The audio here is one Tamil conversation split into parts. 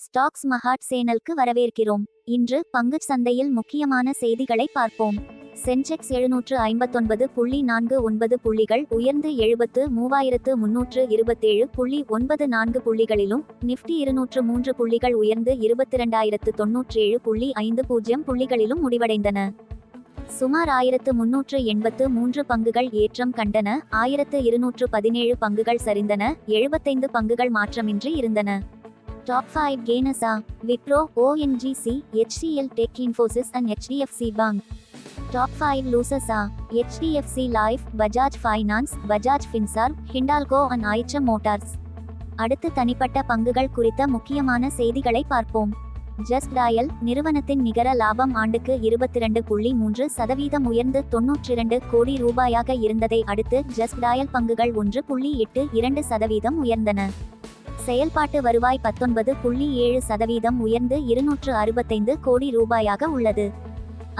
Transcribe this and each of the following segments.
ஸ்டாக்ஸ் மஹாட் சேனலுக்கு வரவேற்கிறோம். இன்று பங்குச் சந்தையில் முக்கியமான செய்திகளை பார்ப்போம். சென்செக்ஸ் 759.49 புள்ளிகள் உயர்ந்து 73,327.94 புள்ளிகளிலும், நிஃப்டி 203 புள்ளிகள் உயர்ந்து 22,097.50 புள்ளிகளிலும் முடிவடைந்தன. சுமார் 1383 பங்குகள் ஏற்றம் கண்டன, 1217 பங்குகள் சரிந்தன, 75 பங்குகள் மாற்றமின்றி இருந்தன. Top 5 gainers: Wipro, ONGC, HCL Tech, Infosys and HDFC Bank. Top 5 losers: HDFC Life, Bajaj finance, Bajaj Finserv, Hindalco and Eicher motors. அடுத்து தனிப்பட்ட பங்குகள் குறித்த முக்கியமான செய்திகளை பார்ப்போம். ஜஸ்ட் டயல் நிறுவனத்தின் நிகர லாபம் ஆண்டுக்கு 22.3% உயர்ந்து 92 கோடி ரூபாயாக இருந்ததை அடுத்து ஜஸ்ட் டயல் பங்குகள் 1.82% உயர்ந்தன. செயல்பாட்டு வருவாய் 19.7% உயர்ந்து 265 கோடி ரூபாயாக உள்ளது.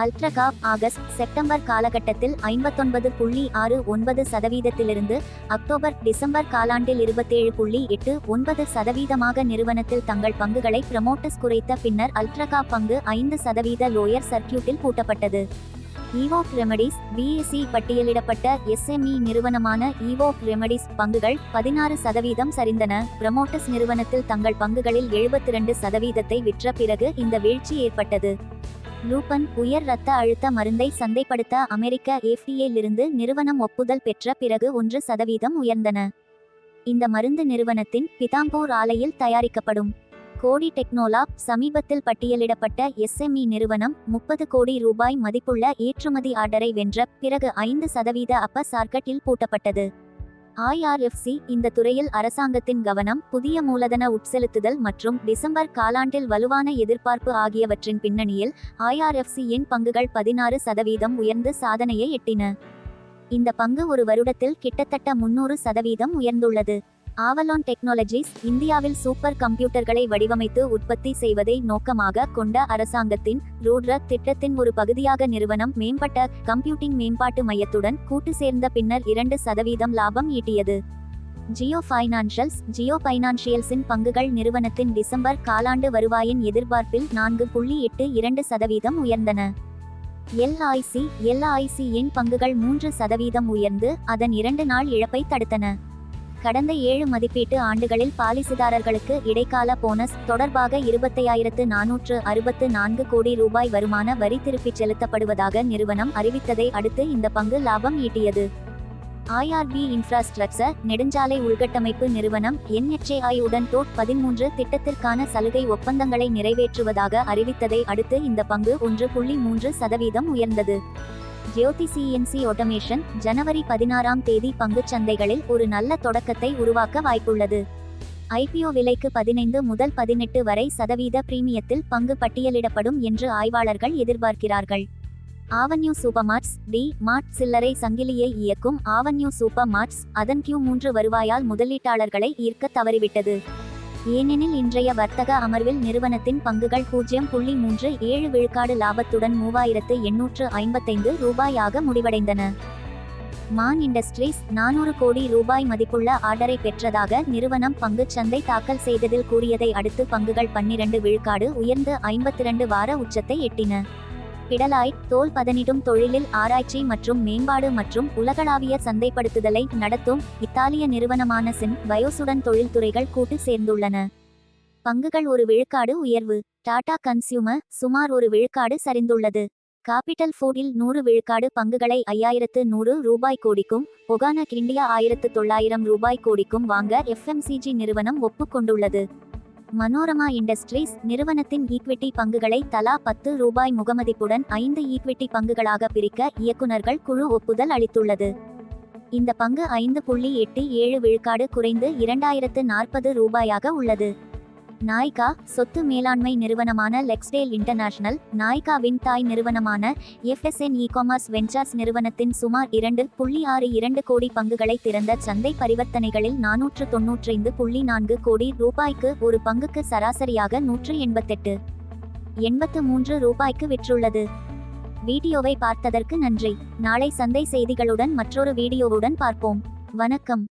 அல்ட்ராகாப் ஆகஸ்ட் செப்டம்பர் காலகட்டத்தில் 59.69% அக்டோபர் டிசம்பர் காலாண்டில் 27.89% நிறுவனத்தில் தங்கள் பங்குகளை ப்ரமோட்டர்ஸ் குறைத்த பின்னர் அல்ட்ராகாப் பங்கு 5% லோயர் சர்க்கியூட்டில் பூட்டப்பட்டது. ஈவோக் ரெமடிஸ் BSE பட்டியலிடப்பட்ட SME நிறுவனமான ஈவோக் ரெமடிஸ் பங்குகள் 16% சரிந்தன. ப்ரமோட்டர்ஸ் நிறுவனத்தில் தங்கள் பங்குகளில் 72% விற்ற பிறகு இந்த வீழ்ச்சி ஏற்பட்டது. லூபன் உயர் இரத்த அழுத்த மருந்தை சந்தைப்படுத்த அமெரிக்க FDA-லிருந்து நிறுவனம் ஒப்புதல் பெற்ற பிறகு 1% உயர்ந்தன. இந்த மருந்து நிறுவனத்தின் பிதாம்பூர் ஆலையில் தயாரிக்கப்படும். கோடி டெக்னோலாப் சமீபத்தில் பட்டியலிடப்பட்ட SME நிறுவனம் 30 கோடி ரூபாய் மதிப்புள்ள ஏற்றுமதி ஆர்டரை வென்ற பிறகு 5% அப்பர் சார்க்கட்டில் பூட்டப்பட்டது. IRFC இந்த துறையில் அரசாங்கத்தின் கவனம், புதிய மூலதன உட்செலுத்துதல் மற்றும் டிசம்பர் காலாண்டில் வலுவான எதிர்பார்ப்பு ஆகியவற்றின் பின்னணியில் IRFC-இன் பங்குகள் 16% உயர்ந்து சாதனையை எட்டின. இந்த பங்கு ஒரு வருடத்தில் கிட்டத்தட்ட 300% உயர்ந்துள்ளது. ஆவலான் டெக்னாலஜிஸ் இந்தியாவில் சூப்பர் கம்ப்யூட்டர்களை வடிவமைத்து உற்பத்தி செய்வதை நோக்கமாக கொண்ட அரசாங்கத்தின் ரூட்ரக் திட்டத்தின் ஒரு பகுதியாக நிறுவனம் மேம்பட்ட கம்ப்யூட்டிங் மேம்பாட்டு மையத்துடன் கூட்டு சேர்ந்த பின்னர் 2% லாபம் ஈட்டியது. ஜியோ ஃபைனான்ஷியல்ஸின் பங்குகள் நிறுவனத்தின் டிசம்பர் காலாண்டு வருவாயின் எதிர்பார்ப்பில் 4.82% உயர்ந்தன. LIC-இன் பங்குகள் 3% உயர்ந்து அதன் 2 நாள் இழப்பை தடுத்தன. கடந்த 7 மதிப்பீட்டு ஆண்டுகளில் பாலிசிதாரர்களுக்கு இடைக்கால போனஸ் தொடர்பாக 25,464 கோடி ரூபாய் வருமான வரி திருப்பிச் செலுத்தப்படுவதாக நிறுவனம் அறிவித்ததை அடுத்து இந்த பங்கு லாபம் ஈட்டியது. IRB இன்ஃப்ராஸ்ட்ரக்சர் நெடுஞ்சாலை உள்கட்டமைப்பு நிறுவனம் NHAI உடன் டோட் 13 திட்டத்திற்கான சலுகை ஒப்பந்தங்களை நிறைவேற்றுவதாக அறிவித்ததை அடுத்து இந்த பங்கு 1.3% உயர்ந்தது. ஜோதி CNC ஆட்டோமேஷன் ஜனவரி 16ஆம் தேதி பங்குச் சந்தைகளில் ஒரு நல்ல தொடக்கத்தை உருவாக்க வாய்ப்புள்ளது. IPO விலைக்கு 15 முதல் 18 வரை % பிரீமியத்தில் பங்கு பட்டியலிடப்படும் என்று ஆய்வாளர்கள் எதிர்பார்க்கிறார்கள். ஆவன்யூ சூப்பர்மார்ட்ஸ் மார்ட் சில்லறை சங்கிலியை இயக்கும் ஆவன்யூ சூப்பர் மார்ட்ஸ் அதன் Q3 வருவாயால் முதலீட்டாளர்களை ஈர்க்க தவறிவிட்டது. ஏனெனில் இன்றைய வர்த்தக அமர்வில் நிறுவனத்தின் பங்குகள் 0.37 விழுக்காடு லாபத்துடன் 3,855 ரூபாயாக முடிவடைந்தன. மான் இண்டஸ்ட்ரீஸ் 400 கோடி ரூபாய் மதிப்புள்ள ஆர்டரை பெற்றதாக நிறுவனம் பங்குச் சந்தை தாக்கல் செய்ததில் கூறியதை அடுத்து பங்குகள் 12 விழுக்காடு உயர்ந்து 52 வார உச்சத்தை எட்டின. பிடலாய்ட் தோல் பதனிடும் தொழிலில் ஆராய்ச்சி மற்றும் மேம்பாடு மற்றும் உலகளாவிய சந்தைப்படுத்துதலை நடத்தும் இத்தாலிய நிறுவனமான சின் பயோசுடன் தொழில்துறைகள் கூட்டு சேர்ந்துள்ளன. பங்குகள் 1 விழுக்காடு உயர்வு. டாடா கன்சியூமர் சுமார் 1 விழுக்காடு சரிந்துள்ளது. காபிட்டல் ஃபுட்டில் 100 விழுக்காடு பங்குகளை 5,100 ரூபாய் கோடிக்கும், ஒகானக் இந்தியா 1,900 ரூபாய் கோடிக்கும் வாங்க FMCG நிறுவனம் ஒப்புக்கொண்டுள்ளது. மனோரமா இண்டஸ்ட்ரீஸ் நிறுவனத்தின் ஈக்விட்டி பங்குகளை தலா 10 ரூபாய் முகமதிப்புடன் 5 ஈக்விட்டி பங்குகளாக பிரிக்க இயக்குநர்கள் குழு ஒப்புதல் அளித்துள்ளது. இந்த பங்கு 5.87 விழுக்காடு குறைந்து 2,040 ரூபாயாக உள்ளது. நாய்கா சொத்து மேலாண்மை நிறுவனமான லெக்ஸ்டேல் இன்டர்நேஷனல் நாய்காவின் தாய் நிறுவனமான FSN இ-காமர்ஸ் வெஞ்சர்ஸ் நிறுவனத்தின் சுமார் 2.62 கோடி பங்குகளை திறந்த சந்தை பரிவர்த்தனைகளில் 495.4 கோடி ரூபாய்க்கு ஒரு பங்குக்கு சராசரியாக 188.83 ரூபாய்க்கு விற்றுள்ளது. வீடியோவை பார்த்ததற்கு நன்றி. நாளை சந்தை செய்திகளுடன் மற்றொரு வீடியோவுடன் பார்ப்போம். வணக்கம்.